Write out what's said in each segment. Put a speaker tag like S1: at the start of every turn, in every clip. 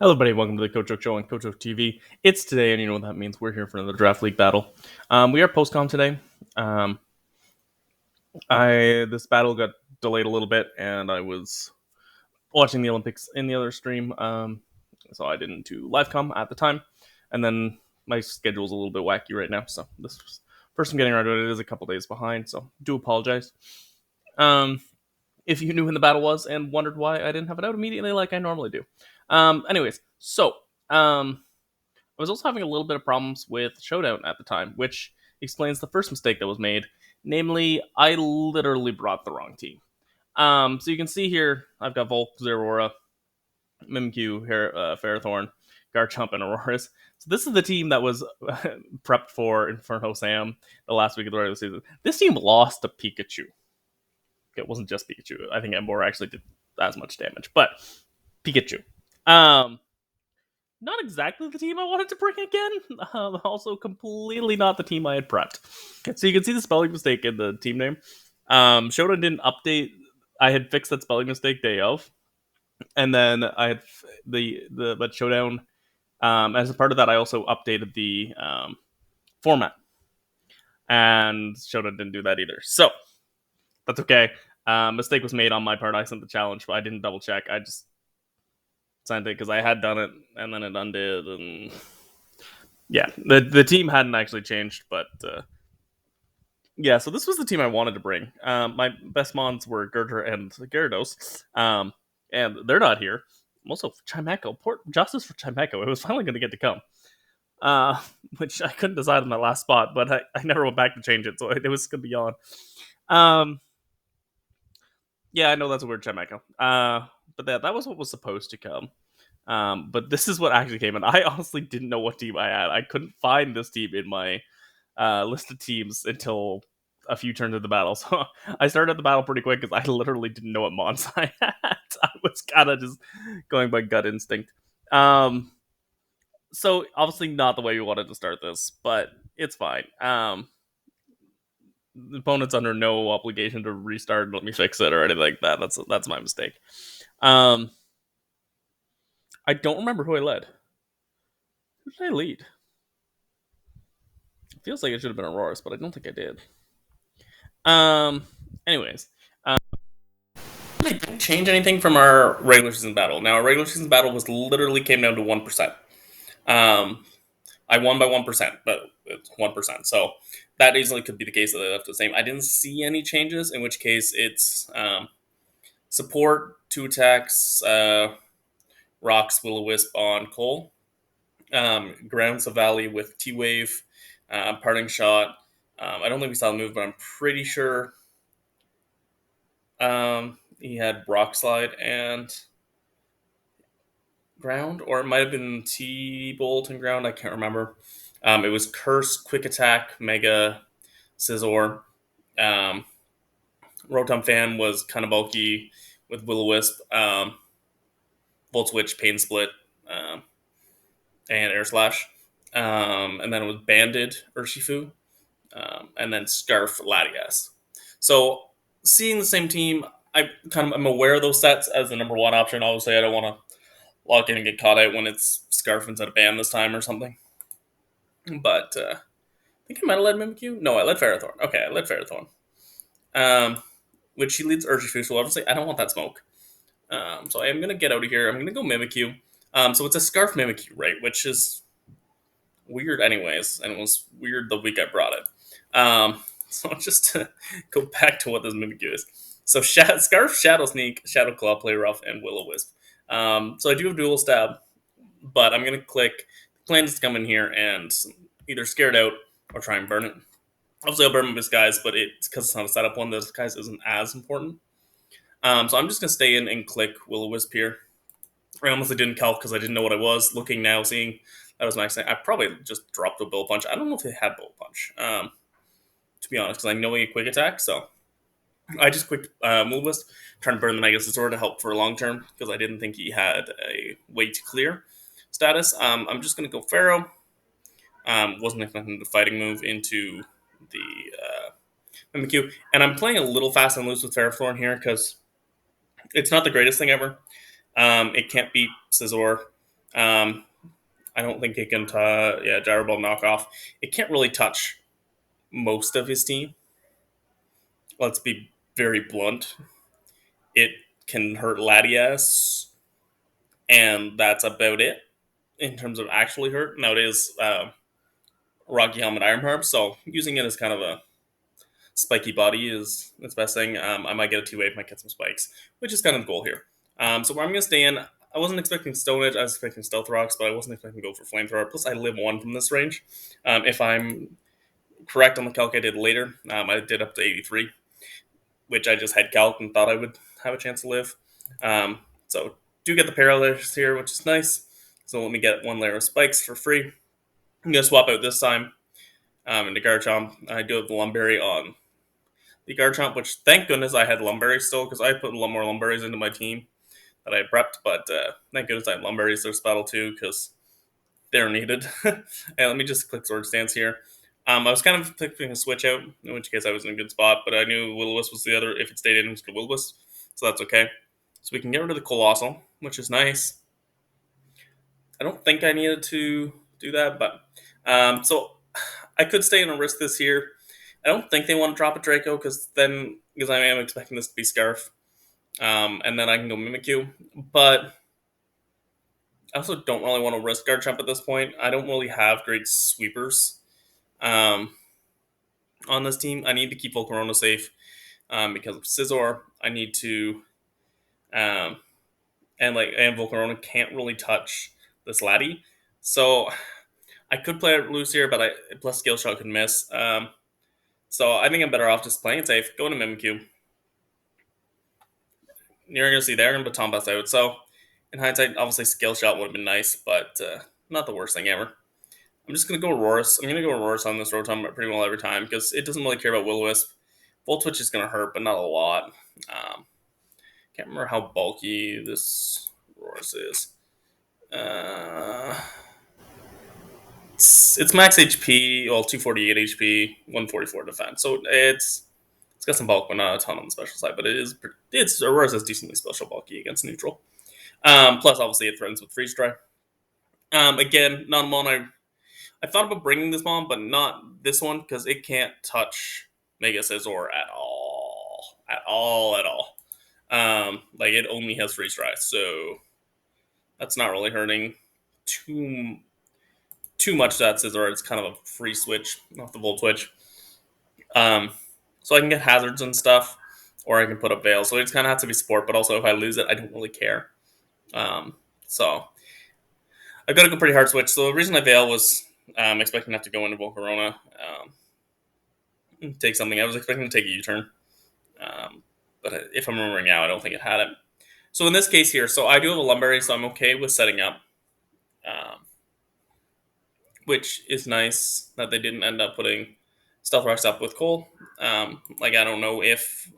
S1: Hello, everybody. Welcome to the Coach Oak Show on Coach Oak TV. It's today, and you know what that means. We're here for another draft league battle. We are post-com today. This battle got delayed a little bit, and I was watching the Olympics in the other stream, so I didn't do live com at the time. And then my schedule's a little bit wacky right now, so this was first I'm getting around to it. It is a couple days behind, so do apologize. If you knew when the battle was and wondered why I didn't have it out immediately like I normally do. Anyways, so I was also having a little bit of problems with Showdown at the time, which explains the first mistake that was made. Namely, I literally brought the wrong team. So you can see here, I've got Volk, Zeraora, Mimikyu, Ferrothorn, Garchomp, and Auroras. So this is the team that was prepped for Inferno Sam the last week of the regular season. This team lost to Pikachu. It wasn't just Pikachu. I think Emboar actually did as much damage, but Pikachu. Not exactly the team I wanted to bring again. Also, completely not the team I had prepped. So you can see the spelling mistake in the team name. Showdown didn't update. I had fixed that spelling mistake day of, and then I had but Showdown. As a part of that, I also updated the format, and Showdown didn't do that either. So that's okay. Mistake was made on my part. I sent the challenge, but I didn't double check. I just sent it because I had done it, and then it undid, and yeah, the team hadn't actually changed, but yeah. So this was the team I wanted to bring. My best mons were Gerder and Gyarados, and they're not here. Also, Chimecho, poor justice for Chimecho. It was finally going to get to come, which I couldn't decide on my last spot, but I never went back to change it, so it was going to be on. Yeah, I know that's a weird Chimecho. But that was what was supposed to come. But this is what actually came in. I honestly didn't know what team I had. I couldn't find this team in my list of teams until a few turns of the battle. So I started the battle pretty quick because I literally didn't know what mons I had. I was kind of just going by gut instinct. So obviously not the way we wanted to start this, but it's fine. The opponent's under no obligation to restart and let me fix it or anything like that. That's my mistake. I don't remember who I led. Who did I lead? It feels like it should have been Auroras, but I don't think I did. Anyways, they didn't change anything from our regular season battle. Now, our regular season battle was literally came down to 1%. I won by 1%, but it's 1%. So that easily could be the case that they left the same. I didn't see any changes, in which case it's support, 2 attacks, Rocks, Will-O-Wisp on Cole, Grounds of Valley with T-Wave, Parting Shot. I don't think we saw the move, but I'm pretty sure he had Rock Slide and Ground, or it might have been T-Bolt and Ground. I can't remember. It was Curse, Quick Attack, Mega, Scizor. Rotom Fan was kind of bulky with Will-O-Wisp, Volt Switch, Pain Split, and Air Slash. And then it was Banded Urshifu, and then Scarf Latias. So seeing the same team, I'm aware of those sets as the number one option. Obviously, I don't want to lock in and get caught out when it's Scarf instead of Band this time or something. But I think I might have led Mimikyu. No, I led Ferrothorn. Okay, I led Ferrothorn. Which he leads Urshifu, so obviously I don't want that smoke. So I am going to get out of here. I'm going to go Mimikyu. So it's a Scarf Mimikyu, right? Which is weird anyways, and it was weird the week I brought it. So just to go back to what this Mimikyu is. So Scarf, Shadow Sneak, Shadow Claw, Play Rough, and Will-O-Wisp. So I do have Dual Stab, but I'm going to click. The plan is to come in here and either scare it out or try and burn it. Obviously, I'll burn my Disguise, but it's because it's not a setup one. The Disguise isn't as important. So I'm just going to stay in and click Will-O-Wisp here. I honestly didn't calc because I didn't know what I was. Looking now, seeing that was max. I probably just dropped a Bullet Punch. I don't know if they had Bullet Punch, to be honest, because I know he had Quick Attack. So I just quick Will-O-Wisp, trying to burn the Mega Scizor to help for long term because I didn't think he had a way to clear status. I'm just going to go Pharaoh. Wasn't expecting the fighting move into the Mimikyu. And I'm playing a little fast and loose with Ferrothorn here because it's not the greatest thing ever. It can't beat Scizor. Um, I don't think it can. Gyro Ball knockoff. It can't really touch most of his team. Let's be very blunt. It can hurt Latias, and that's about it in terms of actually hurt. Now it is Rocky Helmet Iron Harp, so using it as kind of a spiky body is its best thing. I might get a 2-wave, might get some spikes, which is kind of the goal here. So where I'm going to stay in, I wasn't expecting Stone Edge, I was expecting Stealth Rocks, but I wasn't expecting to go for Flamethrower. Plus, I live one from this range. If I'm correct on the calc I did later, I did up to 83, which I just had calc and thought I would have a chance to live. So do get the parallels here, which is nice. So let me get one layer of spikes for free. I'm going to swap out this time into Garchomp. I do have the Lumberry on the Garchomp, which thank goodness I had Lumberry still, because I put a lot more Lumberries into my team that I prepped, but thank goodness I had Lumberries this battle too, because they're needed. And let me just click Sword Stance here. I was kind of thinking a switch out, in which case I was in a good spot, but I knew Will-O-Wisp was the other. If it stayed in, it was Will-O-Wisp, so that's okay. So we can get rid of the Colossal, which is nice. I don't think I needed to do that, but so I could stay in and risk this here. I don't think they want to drop a Draco because I am expecting this to be Scarf, and then I can go Mimikyu. But I also don't really want to risk Garchomp at this point. I don't really have great sweepers um, on this team. I need to keep Volcarona safe because of Scizor. I need to, um, and Volcarona can't really touch this Laddie. So I could play it loose here, but plus Skill Shot could miss. So I think I'm better off just playing it safe, going to Mimikyu. You're going to see they're going to Baton Pass out. So in hindsight, obviously Skill Shot would have been nice, but not the worst thing ever. I'm just going to go Aurorus. I'm going to go Aurorus on this Rotom pretty well every time because it doesn't really care about Will-O-Wisp. Volt Switch is going to hurt, but not a lot. Can't remember how bulky this Aurorus is. It's max HP, well, 248 HP, 144 defense. So it's got some bulk, but not a ton on the special side. But it's Aurorus is decently special bulky against neutral. Plus, obviously, it threatens with Freeze Dry. Again, not a mon I thought about bringing this mon, but not this one because it can't touch Mega Scizor at all, at all. Like it only has Freeze Dry, so that's not really hurting too much. That Scizor, it's kind of a free switch off the Volt Switch. So I can get hazards and stuff, or I can put up Veil. So it just kind of has to be sport. But also, if I lose it, I don't really care. So I've got to go pretty hard switch. So the reason I Veil was expecting not to go into Volcarona, take something. I was expecting to take a U-turn. But if I'm remembering now, I don't think it had it. So in this case here, so I do have a Lumberry, so I'm okay with setting up. Which is nice that they didn't end up putting Stealth Rocks up with Cole. I don't know if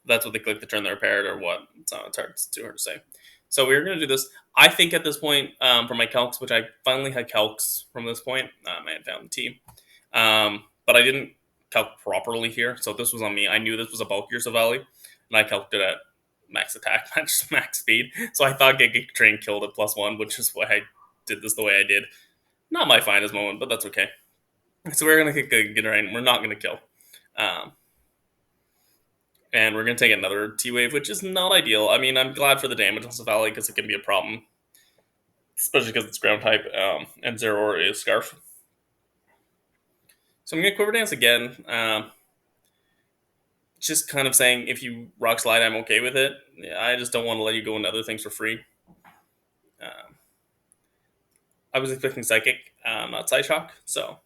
S1: that's what they clicked to turn their paired or what. It's too hard to say. So we're going to do this. I think at this point, for my calcs, which I finally had calcs from this point, I had found the team. But I didn't calc properly here, so this was on me. I knew this was a bulkier Savali, and I calced it at max attack, max speed. So I thought Giga Train killed at +1, which is why I did this the way I did. Not my finest moment, but that's okay. So we're going to kick Giga Train. We're not going to kill. And we're going to take another T-Wave, which is not ideal. I mean, I'm glad for the damage on Savali because it can be a problem, especially because it's ground type, and Zero is Scarf. So I'm going to Quiver Dance again. Just kind of saying, if you Rock Slide, I'm okay with it. I just don't want to let you go into other things for free. I was expecting Psychic, not Psyshock, so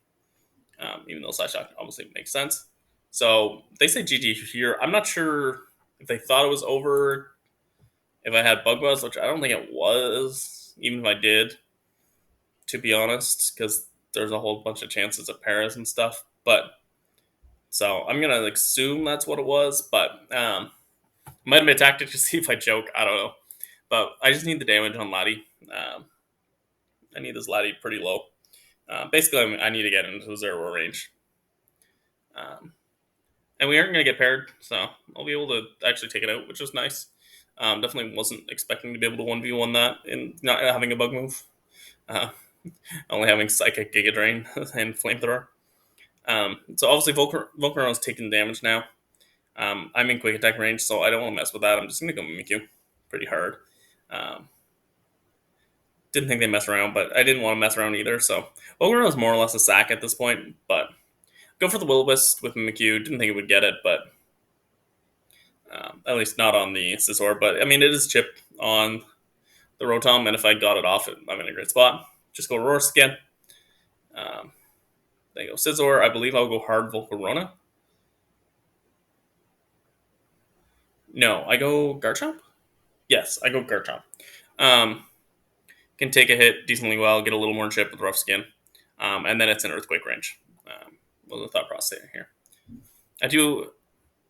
S1: even though Psyshock obviously makes sense. So they say GG here. I'm not sure if they thought it was over, if I had Bug Buzz, which I don't think it was, even if I did, to be honest, because there's a whole bunch of chances of Paris and stuff. But so I'm gonna assume that's what it was, but might have been a tactic to see if I joke. I don't know, but I just need the damage on Laddie. I need this Laddie pretty low. Basically, I need to get into the 0 range. And we aren't going to get paired, so I'll be able to actually take it out, which is nice. Definitely wasn't expecting to be able to 1v1 that and not having a bug move. Uh, Only having Psychic, Giga Drain, and Flamethrower. So obviously Volcarona's taking damage now. I'm in quick attack range, so I don't want to mess with that. I'm just going to go Mimikyu pretty hard. Um, didn't think they mess around, but I didn't want to mess around either. So Volcarona's more or less a sack at this point, but go for the Will-O-Wisp with Mimikyu. Didn't think it would get it, but at least not on the Scizor. But I mean, it is chip on the Rotom, and if I got it off, I'm in a great spot. Just go Roar's again. Um, then go Scizor. I believe I'll go hard Volcarona. No, I go Garchomp? Yes, I go Garchomp. Um, can take a hit decently well, get a little more chip with rough skin, and then it's an earthquake range. Was the thought process here? I do.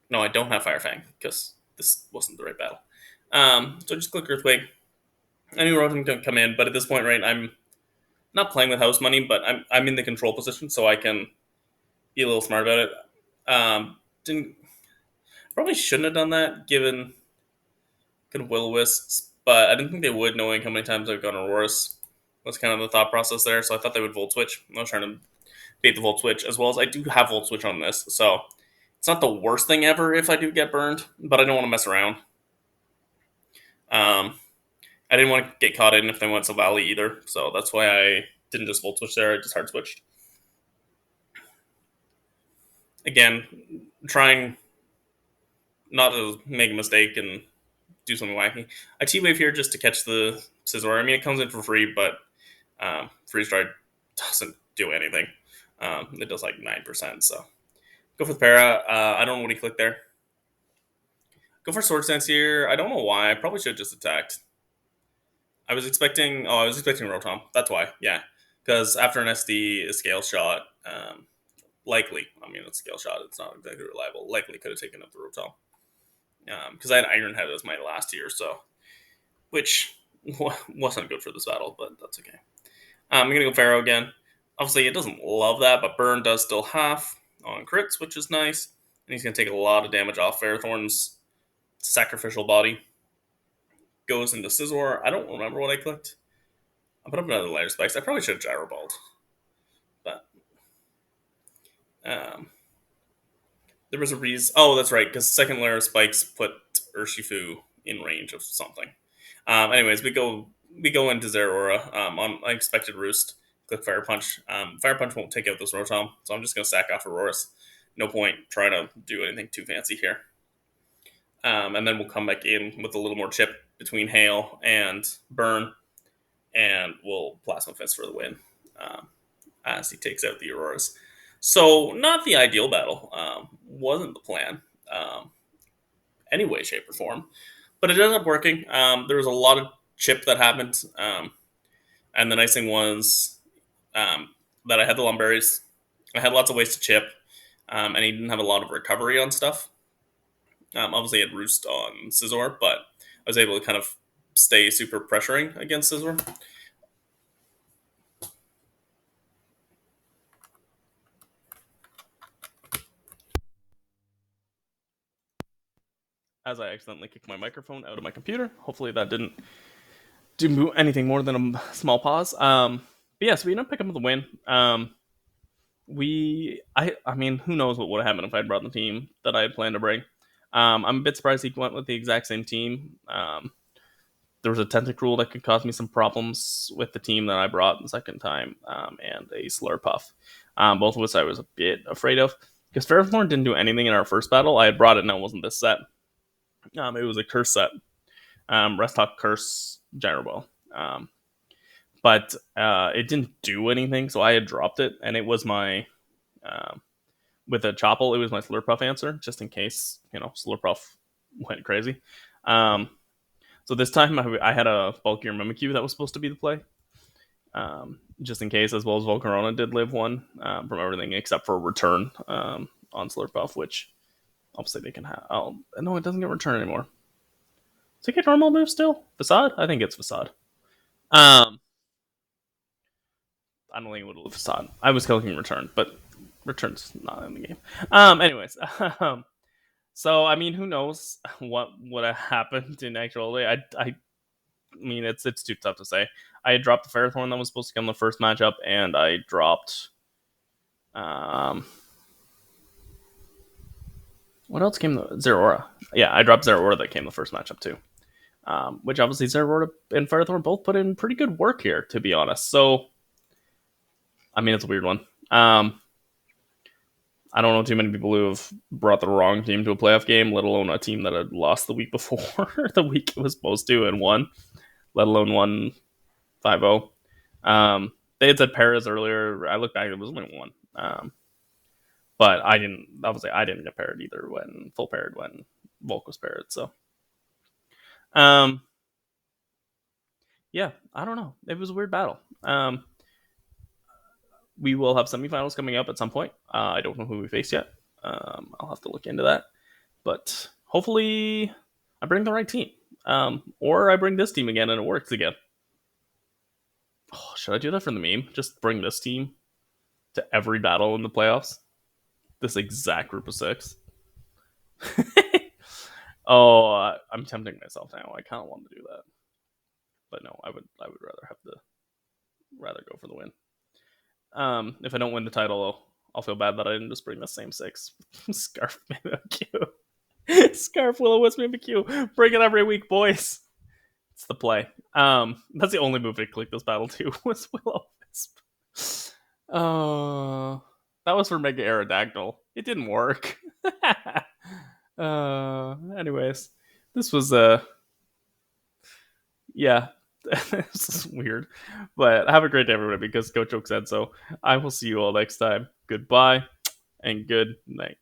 S1: No, I don't have Fire Fang because this wasn't the right battle. So just click earthquake. I knew Rotom could come in, but at this point, right, I'm not playing with house money, but I'm in the control position, so I can be a little smart about it. Didn't Probably shouldn't have done that given could will wisps, but I didn't think they would, knowing how many times I've gone Aurorus. Was kind of the thought process there, so I thought they would Volt Switch. I was trying to bait the Volt Switch, as well as I do have Volt Switch on this, so it's not the worst thing ever if I do get burned, but I don't want to mess around. I didn't want to get caught in if they went Silvally either, so that's why I didn't just Volt Switch there, I just hard switched. Again, trying not to make a mistake and do something wacky. I T-Wave here just to catch the Scizor. I mean, it comes in for free, but Freeze Dry doesn't do anything. It does like 9%, so go for the Para. I don't know what he clicked there. Go for Sword Stance here. I don't know why. I probably should have just attacked. I was expecting Rotom. That's why, yeah. Because after an SD, a Scale Shot, likely, I mean, it's a Scale Shot. It's not exactly reliable. Likely could have taken up the Rotom. Because I had Iron Head as my last tier, so which wasn't good for this battle, but that's okay. I'm gonna go Pharaoh again. Obviously, it doesn't love that, but Burn does still half on crits, which is nice. And he's gonna take a lot of damage off Ferrothorn's sacrificial body. Goes into Scizor. I don't remember what I clicked. I put up another layer spikes. I probably should have gyro balled, but um, there was a reason. Oh, that's right, because second layer spikes put Urshifu in range of something. Anyways, we go into Zeraora on unexpected roost. Click Fire Punch. Fire Punch won't take out this Rotom, so I'm just gonna sack off Aurorus. No point trying to do anything too fancy here. And then we'll come back in with a little more chip between Hail and Burn, and we'll Plasma Fist for the win as he takes out the Auroras. So not the ideal battle. Wasn't the plan. Any way, shape, or form. But it ended up working. There was a lot of chip that happened. And the nice thing was that I had the Lumberries. I had lots of ways to chip. And he didn't have a lot of recovery on stuff. Obviously, he had Roost on Scizor, but I was able to kind of stay super pressuring against Scizor. As I accidentally kicked my microphone out of my computer. Hopefully that didn't do anything more than a small pause. But yeah, so we ended up picking up the win. I mean, who knows what would have happened if I'd brought the team that I had planned to bring. I'm a bit surprised he went with the exact same team. There was a Tentacruel that could cause me some problems with the team that I brought the second time, and a Slurpuff. Both of which I was a bit afraid of. Because Ferrothorn didn't do anything in our first battle. I had brought it and it wasn't this set. It was a curse set. Rest Talk Curse Gyro Ball. But it didn't do anything, so I had dropped it, and it was my with a Chople, it was my Slurpuff answer, just in case Slurpuff went crazy. So this time I had a bulkier Mimikyu that was supposed to be the play, just in case, as well as Volcarona did live one from everything except for return on Slurpuff, which obviously they can have. Oh no, it doesn't get return anymore. Does it get normal move still? Facade? I think it's Facade. I don't think it would have Facade. I was clicking return, but return's not in the game. Anyways, So I mean, who knows what would have happened in actuality? I mean, it's too tough to say. I had dropped the Ferrothorn that was supposed to come in the first matchup, and I dropped. Um, what else came? The Zeraora. Yeah, I dropped Zeraora that came the first matchup too. Which obviously Zeraora and Ferrothorn both put in pretty good work here, to be honest. So, I mean, it's a weird one. I don't know too many people who have brought the wrong team to a playoff game, let alone a team that had lost the week before, the week it was supposed to, and won, let alone won 5-0. They had said Paris earlier. I looked back, it was only one. But I didn't, obviously, I didn't get paired either when full paired when Volk was paired. So, um, yeah, I don't know. It was a weird battle. We will have semifinals coming up at some point. I don't know who we face yet. I'll have to look into that. But hopefully, I bring the right team. Or I bring this team again and it works again. Oh, should I do that for the meme? Just bring this team to every battle in the playoffs? This exact group of 6. Oh, I'm tempting myself now. I kind of want to do that, but no, I would rather go for the win. If I don't win the title, I'll feel bad that I didn't just bring the same 6. Scarf Mimikyu. Scarf Will-O-Wisp Mimikyu. Bring it every week, boys. It's the play. That's the only move I clicked this battle to was Will-O-Wisp. That was for Mega Aerodactyl. It didn't work. Anyways, this was yeah, this is weird. But have a great day, everybody, because Coach Oak said so. I will see you all next time. Goodbye and good night.